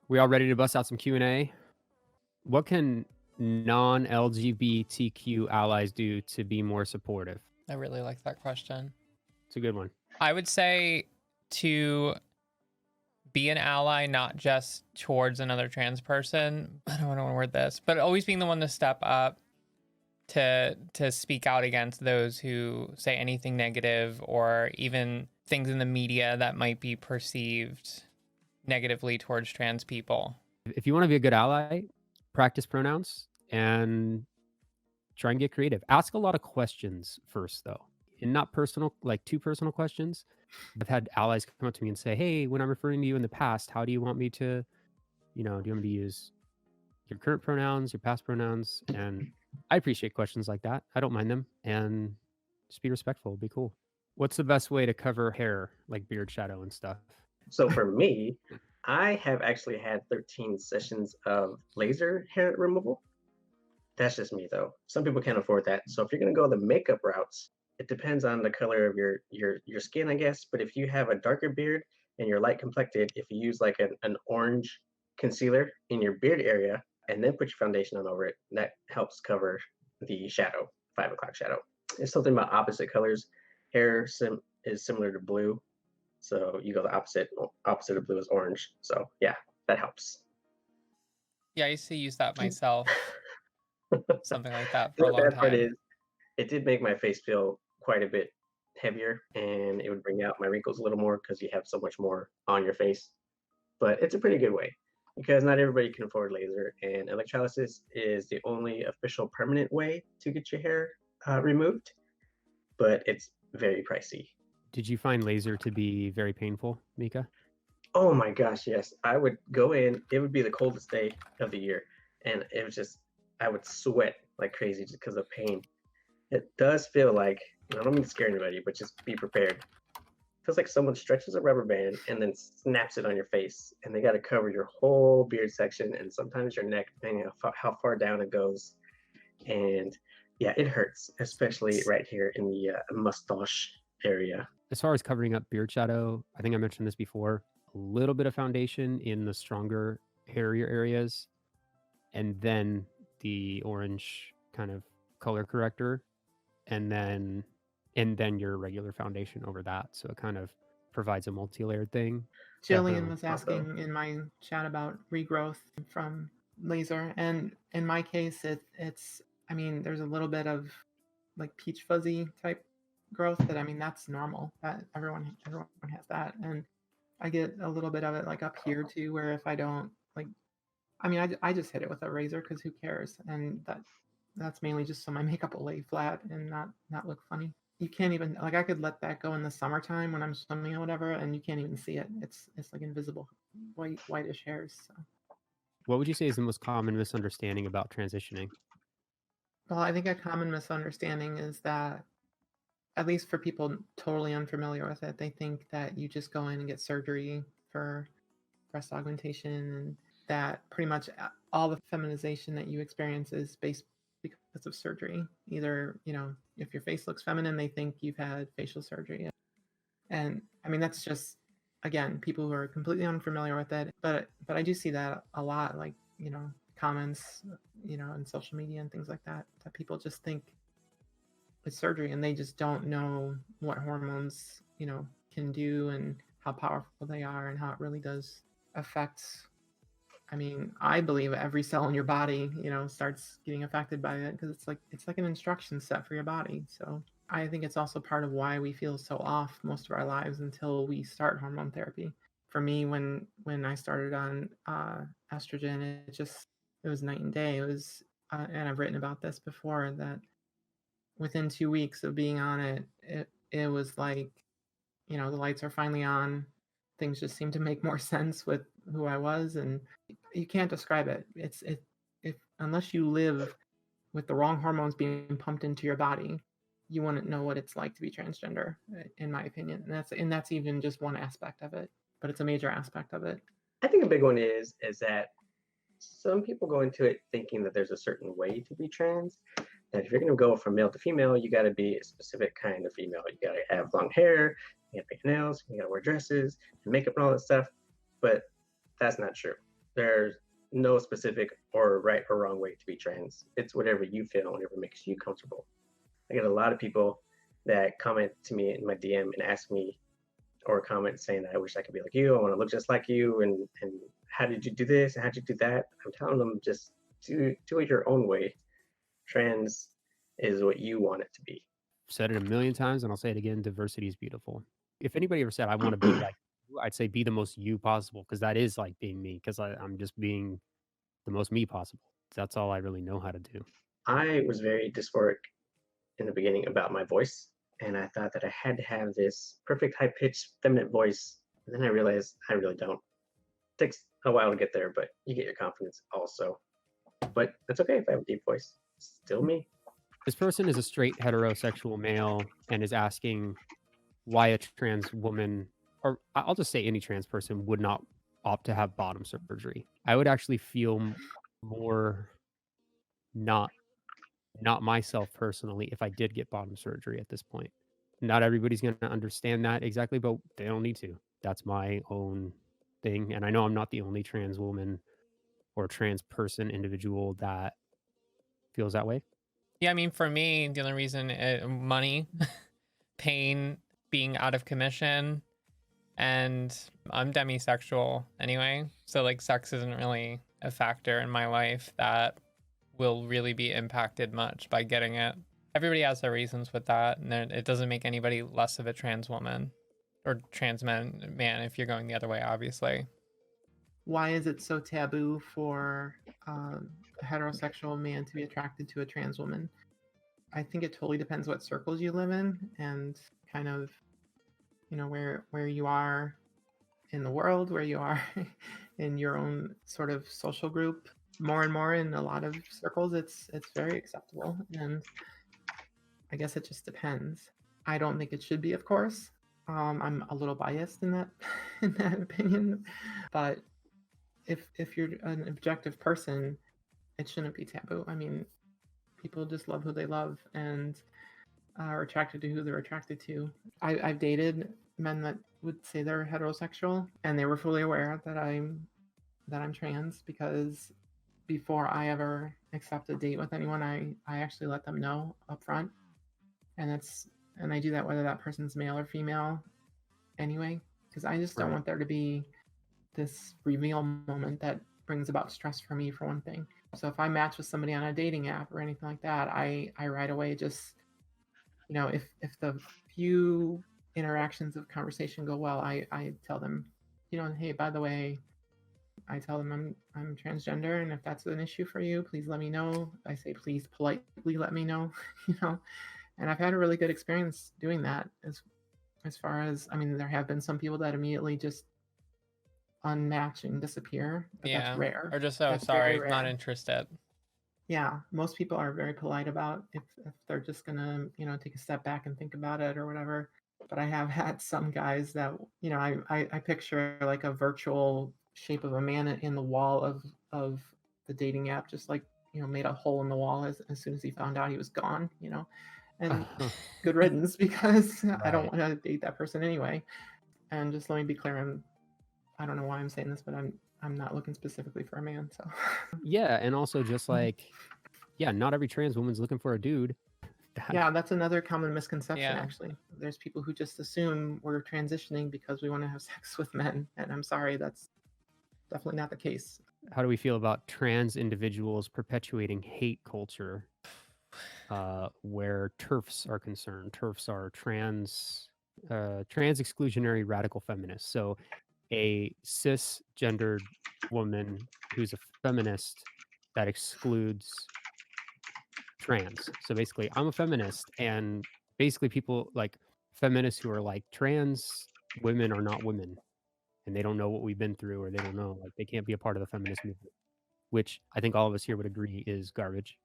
We all ready to bust out some Q&A? What can non-LGBTQ allies do to be more supportive? I really like that question. It's a good one. I would say to be an ally, not just towards another trans person. I don't want to word this, but always being the one to step up to speak out against those who say anything negative or even things in the media that might be perceived negatively towards trans people. If you want to be a good ally, practice pronouns and try and get creative. Ask a lot of questions first, though, and not personal, like too personal questions. I've had allies come up to me and say, hey, when I'm referring to you in the past, how do you want me to, do you want me to use your current pronouns, your past pronouns? And I appreciate questions like that. I don't mind them. And just be respectful. It'd be cool. What's the best way to cover hair, like beard shadow and stuff? So for me, I have actually had 13 sessions of laser hair removal. That's just me though. Some people can't afford that. So if you're gonna go the makeup routes, it depends on the color of your skin, I guess. But if you have a darker beard and you're light complected, if you use like an orange concealer in your beard area and then put your foundation on over it, that helps cover the shadow, 5 o'clock shadow. It's something about opposite colors. Hair is similar to blue. So you go the opposite of blue is orange. So yeah, that helps. Yeah, I used to use that myself. Something like that for The a long bad part time. is it did make my face feel quite a bit heavier, and it would bring out my wrinkles a little more because you have so much more on your face. But it's a pretty good way because not everybody can afford laser, and electrolysis is the only official permanent way to get your hair removed, but it's very pricey. Did you find laser to be very painful, Mika? Oh my gosh, yes. I would go in, it would be the coldest day of the year, and it was just, I would sweat like crazy just because of pain. It does feel like, I don't mean to scare anybody, but just be prepared. It feels like someone stretches a rubber band and then snaps it on your face, and they got to cover your whole beard section and sometimes your neck, depending on how far down it goes. And yeah, it hurts, especially right here in the mustache area. As far as covering up beard shadow, I think I mentioned this before, a little bit of foundation in the stronger, hairier areas, and then the orange kind of color corrector, and then your regular foundation over that. So it kind of provides a multi-layered thing. Jillian was asking in my chat about regrowth from laser, and in my case, it's I mean, there's a little bit of like peach fuzzy type growth that, I mean, that's normal. That everyone has that, and I get a little bit of it like up here too, where if I don't like, I mean, I just hit it with a razor because who cares, and that's mainly just so my makeup will lay flat and not look funny. You can't even, like, I could let that go in the summertime when I'm swimming or whatever, and you can't even see it. It's like invisible, whitish hairs. So. What would you say is the most common misunderstanding about transitioning? Well, I think a common misunderstanding is that, at least for people totally unfamiliar with it, they think that you just go in and get surgery for breast augmentation, and that pretty much all the feminization that you experience is based because of surgery. Either, if your face looks feminine, they think you've had facial surgery. And I mean, that's just, again, people who are completely unfamiliar with it. But I do see that a lot, like, comments, in social media and things like that people just think it's surgery and they just don't know what hormones, can do and how powerful they are and how it really does affect. I mean, I believe every cell in your body, starts getting affected by it because it's like an instruction set for your body. So I think it's also part of why we feel so off most of our lives until we start hormone therapy. For me, when I started on estrogen, it was night and day. It was, and I've written about this before, that within 2 weeks of being on it was like, the lights are finally on. Things just seem to make more sense with who I was, and you can't describe it. If unless you live with the wrong hormones being pumped into your body, you wouldn't know what it's like to be transgender, in my opinion. And that's even just one aspect of it, but it's a major aspect of it. I think a big one is that some people go into it thinking that there's a certain way to be trans. That if you're going to go from male to female, you got to be a specific kind of female. You got to have long hair, you got to make nails, you got to wear dresses and makeup and all that stuff. But that's not true. There's no specific or right or wrong way to be trans. It's whatever you feel, whatever makes you comfortable. I get a lot of people that comment to me in my DM and ask me, or comment saying that I wish I could be like you, I want to look just like you, and how did you do this and how did you do that? I'm telling them, just do it your own way. Trans is what you want it to be. Said it a million times and I'll say it again, diversity is beautiful. If anybody ever said I want to be like you, I'd say be the most you possible, because that is like being me, because I'm just being the most me possible. That's all I really know how to do. I was very dysphoric in the beginning about my voice, and I thought that I had to have this perfect high pitched feminine voice. And then I realized I really don't. It takes a while to get there, but you get your confidence also. But it's okay if I have a deep voice. It's still me. This person is a straight heterosexual male and is asking why a trans woman, or I'll just say any trans person, would not opt to have bottom surgery. I would actually feel more not myself personally if I did get bottom surgery at this point. Not everybody's going to understand that exactly, but they don't need to. That's my own thing. And I know I'm not the only trans woman or trans person, individual that feels that way. Yeah, I mean, for me, the only reason money, pain, being out of commission, and I'm demisexual anyway. So like sex isn't really a factor in my life that will really be impacted much by getting it. Everybody has their reasons with that, and it doesn't make anybody less of a trans woman or trans man if you're going the other way, obviously. Why is it so taboo for a heterosexual man to be attracted to a trans woman? I think it totally depends what circles you live in and kind of, where you are in the world, where you are in your own sort of social group. More and more in a lot of circles, it's very acceptable, and I guess it just depends. I don't think it should be, of course. I'm a little biased in that in that opinion, but if you're an objective person, it shouldn't be taboo. I mean, people just love who they love and are attracted to who they're attracted to. I've dated men that would say they're heterosexual, and they were fully aware that I'm trans, because before I ever accept a date with anyone, I actually let them know up front, and I do that whether that person's male or female anyway, because I just don't want there to be this reveal moment that brings about stress for me, for one thing. So if I match with somebody on a dating app or anything like that, I right away just, if the few interactions of conversation go well, I tell them, hey, by the way, I tell them I'm transgender, and if that's an issue for you, please let me know. I say, please politely let me know, and I've had a really good experience doing that. As far as, I mean, there have been some people that immediately just unmatch and disappear, but Yeah, that's rare. or just That's sorry, very not rare. interested. Yeah, most people are very polite about if they're just gonna, take a step back and think about it or whatever. But I have had some guys that, I picture like a virtual shape of a man in the wall of the dating app, just like, made a hole in the wall as soon as he found out he was gone, and good riddance, because I don't want to date that person anyway. And just let me be clear, I don't know why I'm saying this, but I'm not looking specifically for a man. So Yeah, and also just like, yeah, not every trans woman's looking for a dude. Yeah, that's another common misconception, Yeah. actually. There's people who just assume we're transitioning because we want to have sex with men. And I'm sorry, that's definitely not the case. How do we feel about trans individuals perpetuating hate culture where TERFs are concerned? TERFs are trans exclusionary radical feminists. So a cisgendered woman who's a feminist that excludes trans. So basically, I'm a feminist, and basically people like feminists who are like, trans women are not women, and they don't know what we've been through, or they don't know, like, they can't be a part of the feminist movement, which I think all of us here would agree is garbage.